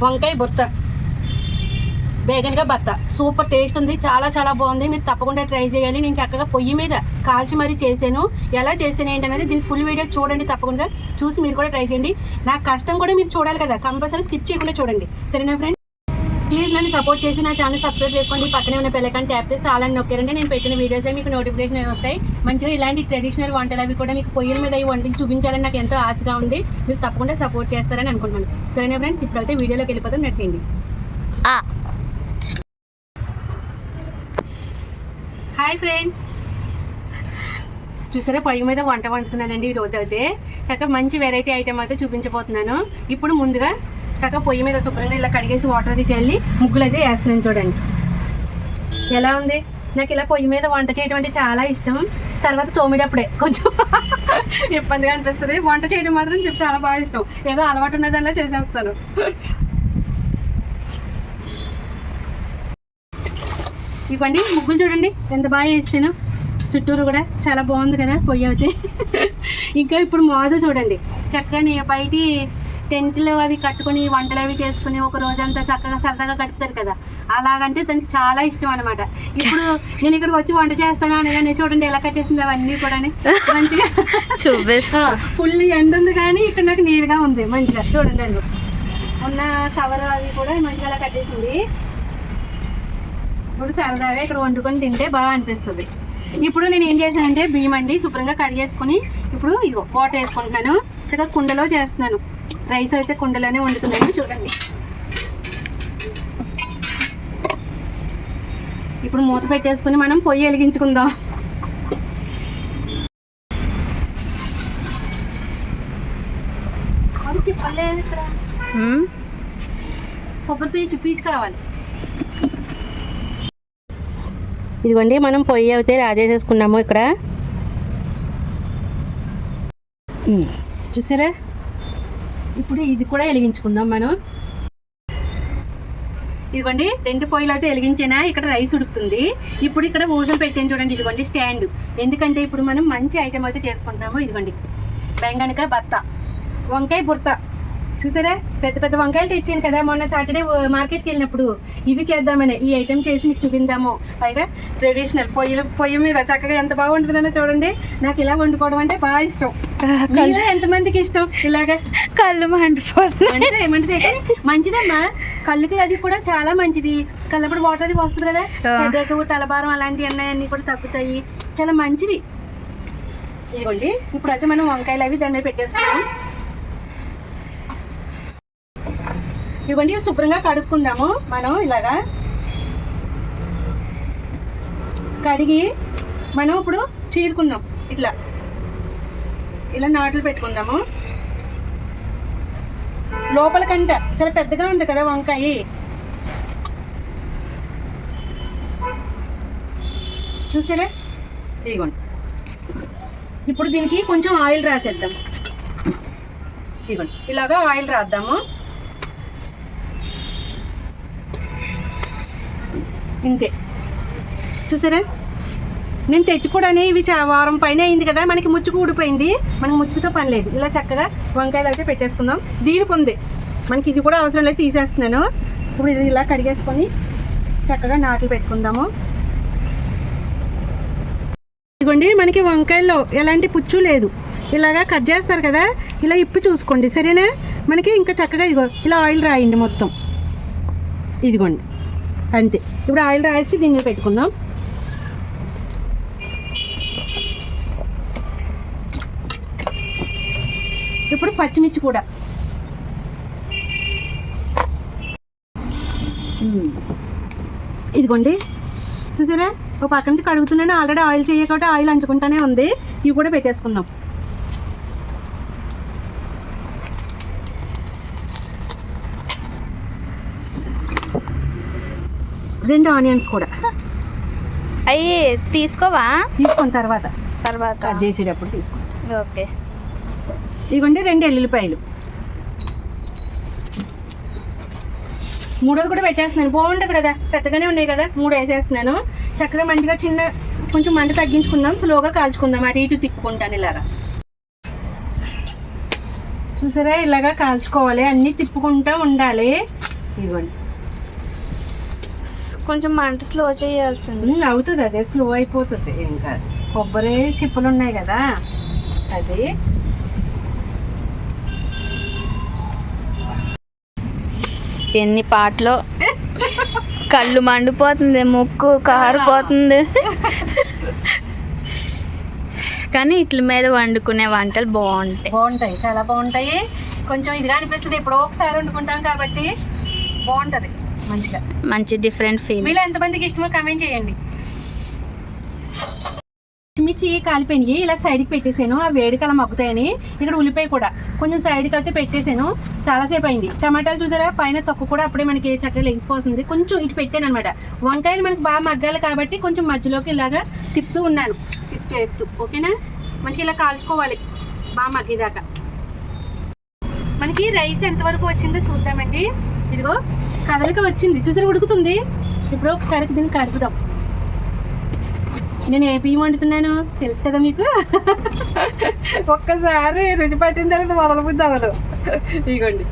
వంకాయ బొత్త, బేగన్గా బత్త. Super taste ఉంది, చాలా చాలా బాగుంది. మీరు తప్పకుండా ట్రై చేయాలి. నేను చక్కగా పొయ్యి మీద కాల్చి మరీ చేశాను. ఎలా చేశాను ఏంటనేది దీని ఫుల్ వీడియో చూడండి. తప్పకుండా చూసి మీరు కూడా ట్రై చేయండి. నా కష్టం కూడా మీరు చూడాలి కదా, కంపల్సరీ స్కిప్ చేయకుండా చూడండి. సరేనా ఫ్రెండ్స్? ప్లీజ్ నన్ను సపోర్ట్ చేసి నా ఛానల్ సబ్స్క్రైబ్ చేసుకోండి. పక్కనే ఉన్న బెల్ ఐకాన్ ట్యాప్ చేసి ఆల్ అని నొక్కారంటే నేను పెట్టిన వీడియోస్ మీకు నోటిఫికేషన్ వస్తాయి. మంచిగా ఇలాంటి ట్రెడిషనల్ వంటలు అవి కూడా మీకు పొయ్యిల మీద ఈ వంటలు చూపించాలని నాకు ఎంతో ఆశగా ఉంది. మీరు తప్పకుండా సపోర్ట్ చేస్తారని అనుకుంటున్నాను. సరేనా ఫ్రెండ్స్? ఇప్పుడైతే వీడియోలోకి వెళ్ళిపోతాం. నడిచేయండి. హాయ్ ఫ్రెండ్స్, చూసారా పొయ్యి మీద వంట వండుతున్నానండి. ఈరోజు అయితే చక్కగా మంచి వెరైటీ ఐటెం అయితే చూపించబోతున్నాను. ఇప్పుడు ముందుగా చక్కగా పొయ్యి మీద శుభ్రంగా ఇలా కడిగేసి వాటర్ అది చల్లి ముగ్గులు అయితే వేస్తున్నాను. చూడండి ఎలా ఉంది. నాకు ఇలా పొయ్యి మీద వంట చేయడం అంటే చాలా ఇష్టం. తర్వాత తోమిడప్పుడే కొంచెం ఇబ్బందిగా అనిపిస్తుంది. వంట చేయడం మాత్రం చాలా బాగా ఇష్టం. ఏదో అలవాటు ఉన్నదానిలో చేసేస్తాను. ఇవ్వండి ముగ్గులు చూడండి ఎంత బాగా వేస్తాను. చుట్టూరు కూడా చాలా బాగుంది కదా పొయ్యి అయితే. ఇంకా ఇప్పుడు మోదు చూడండి చక్కగా బయటి టెంట్లు అవి కట్టుకుని వంటలు అవి చేసుకుని ఒక రోజంతా చక్కగా సరదాగా గడుపుతారు కదా, అలాగంటే దానికి చాలా ఇష్టం అనమాట. ఇప్పుడు నేను ఇక్కడ వచ్చి వంట చేస్తాను అనగానే చూడండి ఎలా కట్టేసింది అవన్నీ కూడా మంచిగా ఫుల్ ఎండ ఉంది కానీ ఇక్కడ నాకు నీట్గా ఉంది మంచిగా. చూడండి అది ఉన్న కవర్ అవి కూడా మంచిగా అలా కట్టేసింది. ఇప్పుడు సరదాగా ఇక్కడ వండుకొని తింటే బాగా అనిపిస్తుంది. ఇప్పుడు నేను ఏం చేశానంటే బియ్యం అండి శుభ్రంగా కడిగేసుకుని ఇప్పుడు ఇగో వాటర్ వేసుకుంటున్నాను. చక్కగా కుండలో చేస్తున్నాను. రైస్ అయితే కుండలోనే వండుతున్నాను. చూడండి ఇప్పుడు మూత పెట్టేసుకుని మనం పొయ్యి వెలిగించుకుందాం. అది చెప్పలేదు ఇక్కడ కొబ్బరి పీచు కావాలి. ఇదిగోండి మనం పొయ్యి అయితే రాజేసేసుకున్నాము. ఇక్కడ చూసారా? ఇప్పుడు ఇది కూడా వెలిగించుకుందాం మనం. ఇదిగోండి 2 పొయ్యిలు అయితే వెలిగించినా ఇక్కడ రైస్ ఉడుకుతుంది. ఇప్పుడు ఇక్కడ ఊసలు పెట్టాను చూడండి. ఇదిగోండి స్టాండ్. ఎందుకంటే ఇప్పుడు మనం మంచి ఐటెం అయితే చేసుకుంటాము. ఇదిగోండి బెంగనకాయ బత్త, వంకాయ బుర్త. చూసారా పెద్ద పెద్ద వంకాయలు తెచ్చాను కదా మొన్న సాటర్డే మార్కెట్కి వెళ్ళినప్పుడు. ఇది చేద్దామని ఈ ఐటెం చేసి మీకు చూపిందాము. పైగా ట్రెడిషనల్ పొయ్యి మీద చక్కగా ఎంత బాగా వండుతున్నానో చూడండి. నాకు ఇలా వండుకోవడం అంటే బాగా ఇష్టం. ఎంతమందికి ఇష్టం ఇలాగా? కళ్ళు మండిపోతుంది. ఏమంటే మంచిదమ్మా, కళ్ళుకి అది కూడా చాలా మంచిది. కళ్ళప్పుడు వాటర్ అది వస్తుంది కదా, తలభారం అలాంటివి అన్నీ కూడా తగ్గుతాయి. చాలా మంచిది. ఇదిగోండి ఇప్పుడైతే మనం వంకాయలు అవి దాని మీద పెట్టేసుకున్నాం. ఇవ్వండి శుభ్రంగా కడుక్కుందాము. మనం ఇలాగా కడిగి మనం ఇప్పుడు చీరుకుందాం. ఇట్లా ఇలా నాట్లు పెట్టుకుందాము. లోపల కంట చాలా పెద్దగా ఉంది కదా వంకాయ. చూసారా? ఇదిగోండి ఇప్పుడు దీనికి కొంచెం ఆయిల్ రాసేద్దాం. ఇదిగోండి ఇలాగా ఆయిల్ రాద్దాము. ఇంతే. చూసారా? నేను తెచ్చుకోవడానే ఇవి వారం పైన అయింది కదా, మనకి ముచ్చుకు ఊడిపోయింది. మనకి ముచ్చుకుతో పని లేదు. ఇలా చక్కగా వంకాయలు అయితే పెట్టేసుకుందాం. దీనికి ఉంది మనకి ఇది కూడా అవసరం లేదు, తీసేస్తున్నాను. ఇప్పుడు ఇది ఇలా కడిగేసుకొని చక్కగా నాట్లు పెట్టుకుందాము. ఇదిగోండి మనకి వంకాయల్లో ఎలాంటి పుచ్చు లేదు. ఇలాగా కట్ చేస్తారు కదా, ఇలా ఇప్పి చూసుకోండి సరేనా? మనకి ఇంకా చక్కగా ఇదిగో ఇలా ఆయిల్ రాయండి మొత్తం. ఇదిగోండి అంతే. ఇప్పుడు ఆయిల్ రాసి దీన్ని పెట్టుకుందాం. ఇప్పుడు పచ్చిమిర్చి కూడా ఇదిగోండి చూసారా? ఒక పక్క నుంచి కడుగుతున్నాను. ఆల్రెడీ ఆయిల్ చేయకపోతే ఆయిల్ అంటుకుంటానే ఉంది. ఇవి కూడా పెట్టేసుకుందాం. రెండు ఆనియన్స్ కూడా అవి తీసుకోవా? తీసుకున్న తర్వాత కట్ చేసేటప్పుడు తీసుకోండి. ఓకే. ఇదిగోండి 2 ఎల్లుల్లిపాయలు. మూడోది కూడా పెట్టేస్తున్నాను. బాగుంటుంది కదా, పెద్దగానే ఉన్నాయి కదా. 3 వేసేస్తున్నాను. చక్కగా మంచిగా కొంచెం మంట తగ్గించుకుందాం. స్లోగా కాల్చుకుందాం. అటు ఇటు తిప్పుకుంటాను ఇలాగా. చూసారా ఇలాగా కాల్చుకోవాలి. అన్నీ తిప్పుకుంటూ ఉండాలి. ఇదిగోండి. కొంచెం మంట స్లో చేయాల్సింది. అవుతుంది, అదే స్లో అయిపోతుంది. ఇంకా కొబ్బరి చిప్పలు ఉన్నాయి కదా, అది ఎన్ని పాటలో కళ్ళు మండిపోతుంది, ముక్కు కారిపోతుంది. కానీ ఇట్ల మీద వండుకునే వంటలు బాగుంటాయి, చాలా బాగుంటాయి. కొంచెం ఇదిగా అనిపిస్తుంది, ఎప్పుడో ఒకసారి వండుకుంటాం కాబట్టి బాగుంటుంది మంచిగా. మంచి డిఫరెంట్ ఫీల్. మీలో ఎంతమందికి ఇష్టమో కామెంట్ చేయండి. మిర్చి కాలిపోయినాయి, ఇలా సైడ్కి పెట్టేసాను, ఆ వేడికి అలా మగ్గుతాయని. ఇక్కడ ఉల్లిపాయ కూడా కొంచెం సైడ్కి అయితే పెట్టేసాను, చాలాసేపు అయింది. టమాటాలు చూసారా, పైన తొక్క కూడా అప్పుడే మనకి చక్కగా లెగిసిపోతుంది. కొంచెం ఇటు పెట్టాను అనమాట. వంకాయలు మనకి బాగా మగ్గాలి కాబట్టి కొంచెం మధ్యలోకి ఇలాగా తిప్పుతూ ఉన్నాను, సిప్ చేస్తూ. ఓకేనా, మంచిగా ఇలా కాల్చుకోవాలి బాగా మగ్గేదాకా. మనకి రైస్ ఎంతవరకు వచ్చిందో చూద్దామండి. ఇదిగో కదలిక వచ్చింది చూసారా, ఉడుకుతుంది. ఇప్పుడు ఒకసారి దీన్ని కలుపుదాం. నేను ఏ బియ్యం వండుతున్నాను తెలుసు కదా మీకు. ఒక్కసారి రుచి పట్టిన తర్వాత మొదలుబుద్ది అవ్వదు. ఇదిగోండి,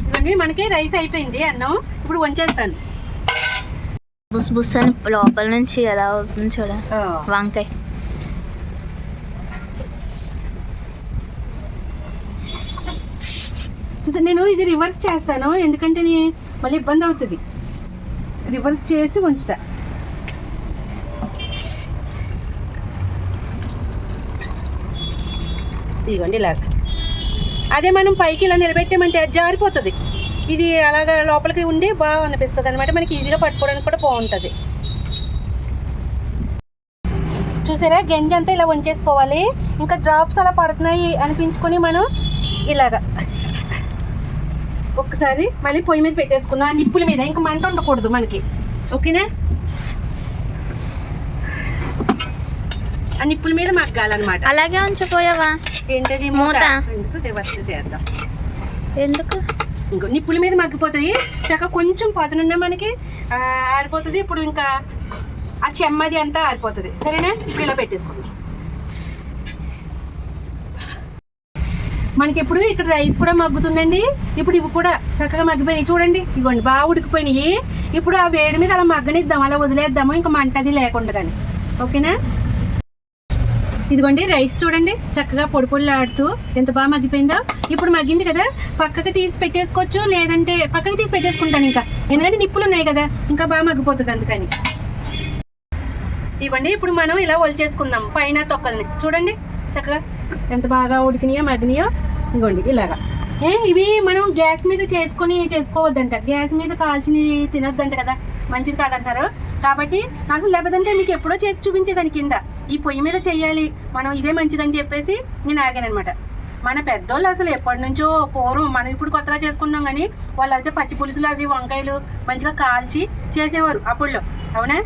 ఇవన్నీ మనకి రైస్ అయిపోయింది, అన్నం ఇప్పుడు వంచేస్తాను. బుస్ బుస్ అని లోపల నుంచి ఎలా అవుతుంది చూడ వంకాయ. చూసా, నేను ఇది రివర్స్ చేస్తాను ఎందుకంటే మళ్ళీ ఇబ్బంది అవుతుంది. రివర్స్ చేసి ఉంచుతా. ఇదిగోండి ఇలా. అదే మనం పైకి ఇలా నిలబెట్టామంటే అది జారిపోతుంది. ఇది అలాగా లోపలికి ఉండి బాగా అనిపిస్తుంది అనమాట, మనకి ఈజీగా పట్టుకోవడానికి కూడా బాగుంటుంది. చూసారా, గంజి అంతా ఇలా వంచేసుకోవాలి. ఇంకా డ్రాప్స్ అలా పడుతున్నాయి అనిపించుకొని మనం ఇలాగా ఒక్కసారి మళ్ళీ పొయ్యి మీద పెట్టేసుకుందాం, ఆ నిప్పుల మీద. ఇంకా మంట ఉండకూడదు మనకి, ఓకేనా. ఆ నిప్పుల మీద మగ్గాలన్నమాట. అలాగే ఉంచిపోయావా? ఏంటది మూత? ఎందుకు రివర్స్ చేద్దాం. ఎందుకు? ఇంకో నిప్పుల మీద మగ్గిపోతాయి చక్కగా. కొంచెం పదునున్నా మనకి ఆరిపోతుంది. ఇప్పుడు ఇంకా ఆ చెమ్మది అంతా ఆరిపోతుంది. సరేనా, ఇప్పుడు ఇలా పెట్టేసుకుందాం. మనకి ఇప్పుడు ఇక్కడ రైస్ కూడా మగ్గుతుందండి. ఇప్పుడు ఇవి కూడా చక్కగా మగ్గిపోయినాయి చూడండి. ఇదిగోండి బాగా ఉడికిపోయినాయి. ఇప్పుడు ఆ వేడి మీద అలా మగ్గనిద్దాం, అలా వదిలేద్దాము, ఇంకా మంట అది లేకుండా కానీ. ఓకేనా, ఇదిగోండి రైస్ చూడండి చక్కగా పొడి పొడిలు ఆడుతూ ఎంత బాగా మగ్గిపోయిందో. ఇప్పుడు మగ్గింది కదా, పక్కకి తీసి పెట్టేసుకోవచ్చు, లేదంటే పక్కకి తీసి పెట్టేసుకుంటాను ఇంకా, ఎందుకంటే నిప్పులు ఉన్నాయి కదా, ఇంకా బాగా మగ్గిపోతుంది అందుకని. ఇవ్వండి, ఇప్పుడు మనం ఇలా ఒలిచేసుకుందాం పైన తొక్కల్ని. చూడండి చక్కగా ఎంత బాగా ఉడికినాయో మగ్గినాయో. ఇదిగోండి ఇలాగా. ఇవి మనం గ్యాస్ మీద చేసుకోవద్దంట, గ్యాస్ మీద కాల్చినవి తినొద్దంట కదా, మంచిది కాదంటారు. కాబట్టి అసలు లేకపోతే మీకు ఎప్పుడో చేసి చూపించేదాని కింద, ఈ పొయ్యి మీద చెయ్యాలి మనం, ఇదే మంచిదని చెప్పేసి నేను ఆగానమాట. మన పెద్దోళ్ళు అసలు ఎప్పటి నుంచో పూర్వం, మనం ఇప్పుడు కొత్తగా చేసుకున్నాం కానీ వాళ్ళు అయితే పచ్చి పులుసులు అవి వంకాయలు మంచిగా కాల్చి చేసేవారు అప్పుడులో, అవునా.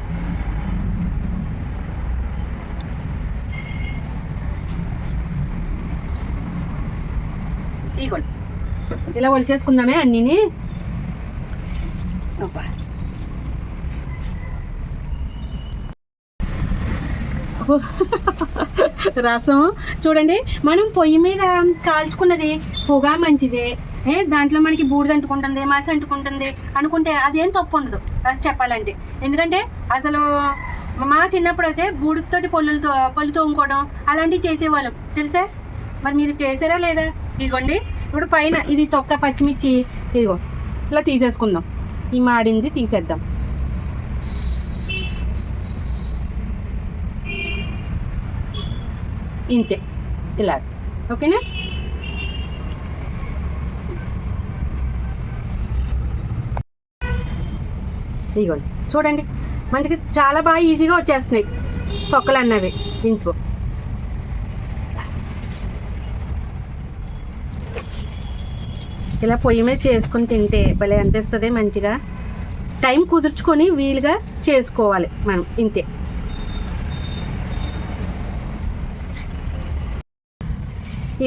ఇగోండి ఇలా ఒలిచేసుకుందామే అన్నీని. రసం చూడండి, మనం పొయ్యి మీద కాల్చుకున్నది పొగ మంచిదే, దాంట్లో మనకి బూడిద అంటుకుంటుంది, మసి అంటుకుంటుంది అనుకుంటే అదేం తప్పు ఉండదు అసలు చెప్పాలంటే. ఎందుకంటే అసలు మా చిన్నప్పుడు అయితే బూడిదతోటి పళ్ళు తోముకోవడం అలాంటివి చేసేవాళ్ళం తెలుసా. మరి మీరు చేసారా లేదా? ఇదిగోండి ఇప్పుడు పైన ఇది తొక్క పచ్చిమిర్చి ఇదిగో ఇలా తీసేసుకుందాం. ఈ మాడింది తీసేద్దాం. ఇంతే ఇలా, ఓకేనా. ఇదిగోండి చూడండి మంచిగా చాలా బాగా ఈజీగా వచ్చేస్తున్నాయి తొక్కలు అన్నవి ఇంట్లో. ఇలా పొయ్యి మీద చేసుకుని తింటే భలే అనిపిస్తుంది, మంచిగా టైం కుదుర్చుకొని వీలుగా చేసుకోవాలి మనం, ఇంతే.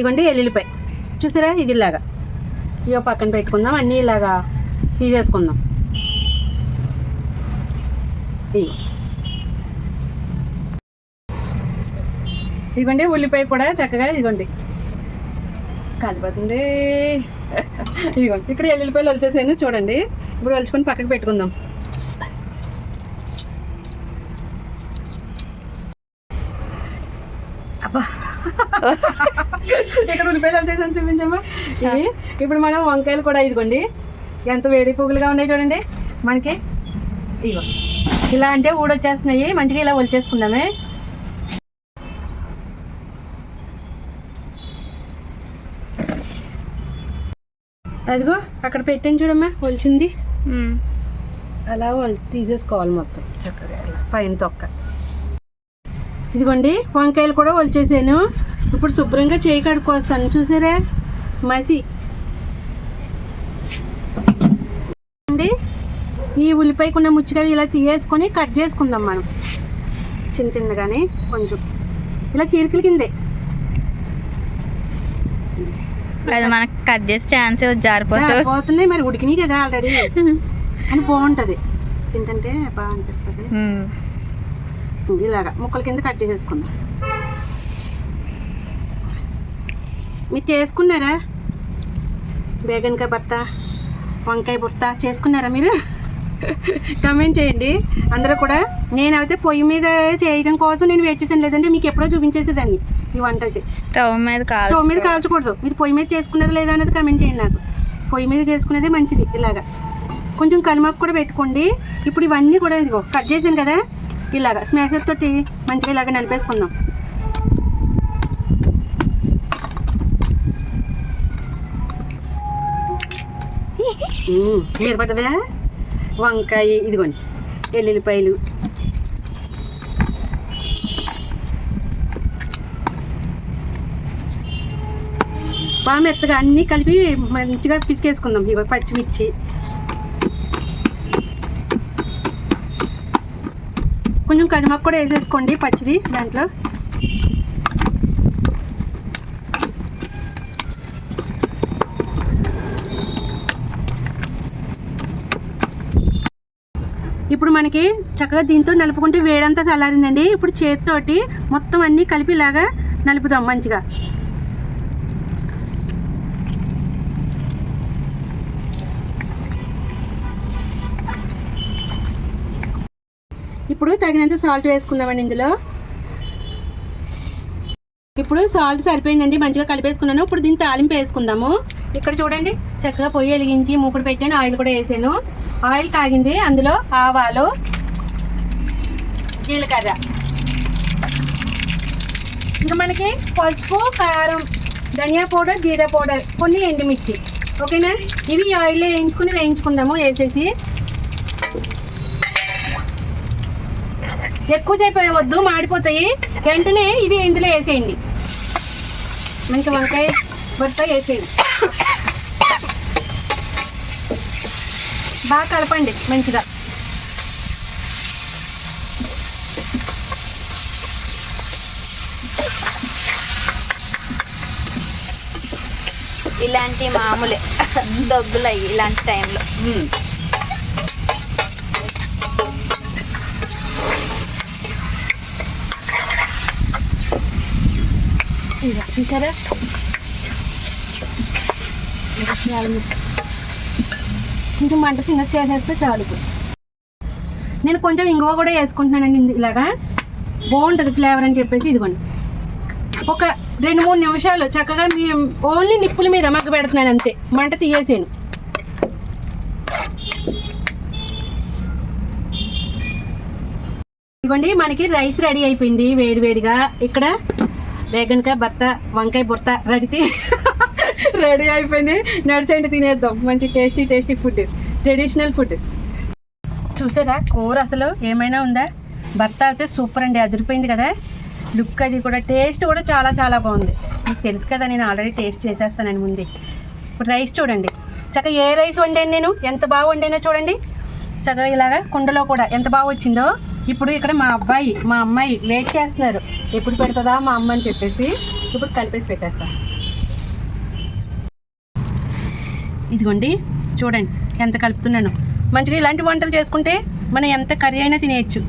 ఇవ్వండి ఎల్లుల్లిపాయ చూసారా, ఇది ఇలాగా ఇవో పక్కన పెట్టుకుందాం, అన్నీ ఇలాగా తీసేసుకుందాం. ఇవి ఇదిగోండి ఉల్లిపాయ కూడా చక్కగా ఇదిగోండి కాలిపోతుంది. ఇదిగోండి ఇక్కడ ఎల్లుల్లిపాయలు వచ్చేసాను చూడండి. ఇప్పుడు వలుచుకొని పక్కకు పెట్టుకుందాం. అబ్బా ఇక్కడ ఉల్లిపాయలు వచ్చేసాను చూపించమ్మా. ఇవి ఇప్పుడు మనం వంకాయలు కూడా ఇదిగోండి ఎంత వేడి పువ్వులుగా ఉన్నాయి చూడండి మనకి. ఇదిగో ఇలా అంటే ఊడొచ్చేస్తున్నాయి. మంచిగా ఇలా ఒలిచేసుకుందామే. అదిగో అక్కడ పెట్టాను చూడమ్మా ఒలిచింది. అలా తీసేసుకోవాలి మొత్తం చక్కగా పైన తొక్క. ఇదిగోండి వంకాయలు కూడా ఒలిచేసాను. ఇప్పుడు శుభ్రంగా చేయి కడుక్కొస్తాను. చూసారా మసి అండి. ఈ ఉల్లిపాయకున్న ముచ్చికాయలు ఇలా తీసేసుకొని కట్ చేసుకుందాం మనం చిన్న చిన్నగానే కొంచెం ఇలా చీరికల కిందే. అది మనకు కట్ చేసే ఛాన్స్ జారిపోతున్నాయి. మరి ఉడికినాయి కదా ఆల్రెడీ. కానీ బాగుంటుంది తింటుంటే బాగా అనిపిస్తుంది. ఇలాగా ముక్కల కింద కట్ చేసేసుకుందాం. మీరు చేసుకున్నారా బేగన్కాయ భర్త వంకాయ భర్త చేసుకున్నారా మీరు? కమెంట్ చేయండి అందరూ కూడా. నేనైతే పొయ్యి మీద చేయడం కోసం నేను వెయిట్ చేసాను, లేదంటే మీకు ఎప్పుడో చూపించేసేదాన్ని ఈ వంట అయితే. స్టవ్ మీద కాల్చకూడదు. మీరు పొయ్యి మీద చేసుకున్నారా లేదా అనేది కమెంట్ చేయండి నాకు. పొయ్యి మీద చేసుకునేదే మంచిది. ఇలాగా కొంచెం కలిమాకు కూడా పెట్టుకోండి. ఇప్పుడు ఇవన్నీ కూడా ఇదిగో కట్ చేసాను కదా, ఇలాగా స్మాషర్ తోటి మంచిగా ఇలాగ నలిపేసుకుందాం. మీద పడ్డదా వంకాయ, ఇదిగోండి ఎల్లుల్లిపాయలు, బాగా మెత్తగా అన్నీ కలిపి మంచిగా పిసికేసుకుందాం. ఇగో పచ్చిమిర్చి, కొంచెం కరిమాకు కూడా వేసేసుకోండి పచ్చిది దాంట్లో. ఇప్పుడు మనకి చక్కగా దీంతో నలుపుకుంటే వేడంతా చల్లారిందండి. ఇప్పుడు చేతితోటి మొత్తం అన్నీ కలిపి ఇలాగా నలుపుదాం మంచిగా. ఇప్పుడు తగినంత సాల్ట్ వేసుకుందామండి ఇందులో. ఇప్పుడు సాల్ట్ సరిపోయిందండి, మంచిగా కలిపేసుకున్నాను. ఇప్పుడు దీన్ని తాలింపు వేసుకుందాము. ఇక్కడ చూడండి చక్కగా పొయ్యి వెలిగించి మూకుడు పెట్టాను, ఆయిల్ కూడా వేసాను. ఆయిల్ కాగింది, అందులో ఆవాలు, జీలకర్ర, ఇంకా మనకి పసుపు, కారం, ధనియా పౌడర్, జీరా పౌడర్, కొన్ని ఎండుమిర్చి. ఓకేనా? ఇవి ఆయిల్లో వేయించుకుందాము. వేసేసి ఎక్కువసేపు వద్దు, మాడిపోతాయి. వెంటనే ఇది ఇందులో వేసేయండి. మంచి వంకాయ భర్త వేసేయండి. బాగా కలపండి మంచిగా. ఇలాంటి మామూలే దగ్గులు అయ్యి ఇలాంటి టైంలో. చూసారా కొంచెం మంట చిన్న చేసేస్తే చాలు. నేను కొంచెం ఇంగువ కూడా వేసుకుంటున్నానండి, ఇలాగా బాగుంటుంది ఫ్లేవర్ అని చెప్పేసి. ఇదిగోండి ఒక 2-3 నిమిషాలు చక్కగా ఓన్లీ నిప్పుల మీద మగ్గ పెడుతున్నాను అంతే, మంట తీయేసాను. ఇదిగోండి మనకి రైస్ రెడీ అయిపోయింది వేడివేడిగా. ఇక్కడ బేగన్కాయ భర్త వంకాయ బుర్త రెడీ అయిపోయింది. నడిచేయండి తినేద్దాం. మంచి టేస్టీ ఫుడ్, ట్రెడిషనల్ ఫుడ్. చూసారా కూర అసలు ఏమైనా ఉందా? భర్త అయితే సూపర్ అండి, అదిరిపోయింది కదా లుక్. అది కూడా టేస్ట్ కూడా చాలా చాలా బాగుంది. మీకు తెలుసు కదా నేను ఆల్రెడీ టేస్ట్ చేసేస్తానండి ముందే. ఇప్పుడు రైస్ చూడండి చక్కగా ఏ రైస్ వండాను నేను, ఎంత బాగా వండానో చూడండి. చక్కగా ఇలాగా కుండలో కూడా ఎంత బాగా వచ్చిందో. ఇప్పుడు ఇక్కడ మా అబ్బాయి మా అమ్మాయి వెయిట్ చేస్తున్నారు, ఎప్పుడు పెడుతుందా మా అమ్మ అని చెప్పేసి. ఇప్పుడు కలిపేసి పెట్టేస్తా. ఇదిగోండి చూడండి ఎంత కలుపుతున్నాను. మంచిగా ఇలాంటి వంటలు చేసుకుంటే మనం ఎంత కర్రీ అయినా తినేయచ్చు.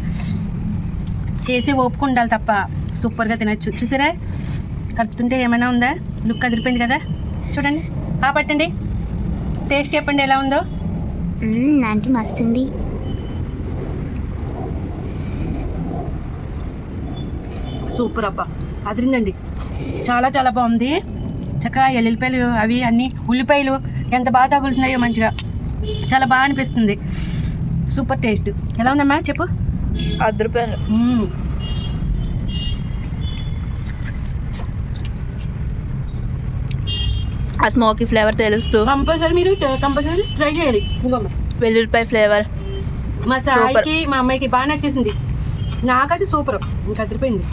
చేసి ఓపుకు ఉండాలి తప్ప సూపర్గా తినచ్చు. చూసారా కలుపుతుంటే ఏమైనా ఉందా? లుక్ అదిరిపోయింది కదా. చూడండి పట్టండి, టేస్ట్ చెప్పండి ఎలా ఉందో. ఆంటీ మస్తుంది. సూపర్ అబ్బా, అదిరిందండి. చాలా చాలా బాగుంది. చక్కగా ఎల్లుల్లిపాయలు అవి అన్నీ ఉల్లిపాయలు ఎంత బాగా తగులుతున్నాయో మంచిగా, చాలా బాగా అనిపిస్తుంది. Super taste. ఎలా ఉందమ్మా చెప్పు. రూపాయలు. ఆ స్మోకీ ఫ్లేవర్ తెలుస్తూ మీరు కంపల్సరీ ట్రై చేయాలి. వెల్లుల్లిపాయ ఫ్లేవర్ మా సాయికి మా అమ్మాయికి బాగా నచ్చేసింది. నాకైతే సూపర్, ఇంకా అదిరిపోయింది.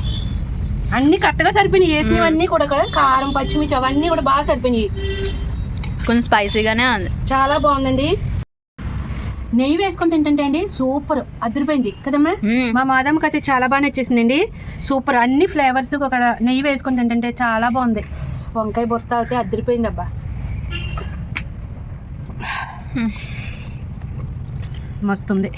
అన్నీ కరెక్ట్గా సరిపోయినాయి. వేసినవన్నీ కూడా కదా, కారం పచ్చిమిర్చి అవన్నీ కూడా బాగా సరిపోయినాయి. కొంచెం స్పైసీగానే ఉంది. చాలా బాగుందండి. నెయ్యి వేసుకొని తింటుంటే అండి సూపర్ అదిరిపోయింది కదమ్మా. మా మాదమ్మకి అయితే చాలా బాగా నచ్చేసిందండి. సూపర్, అన్ని ఫ్లేవర్స్ ఒక నెయ్యి వేసుకొని తింటుంటే చాలా బాగుంది. వంకాయ బొర్త అయితే అదిరిపోయింది అబ్బా, మస్తుంది.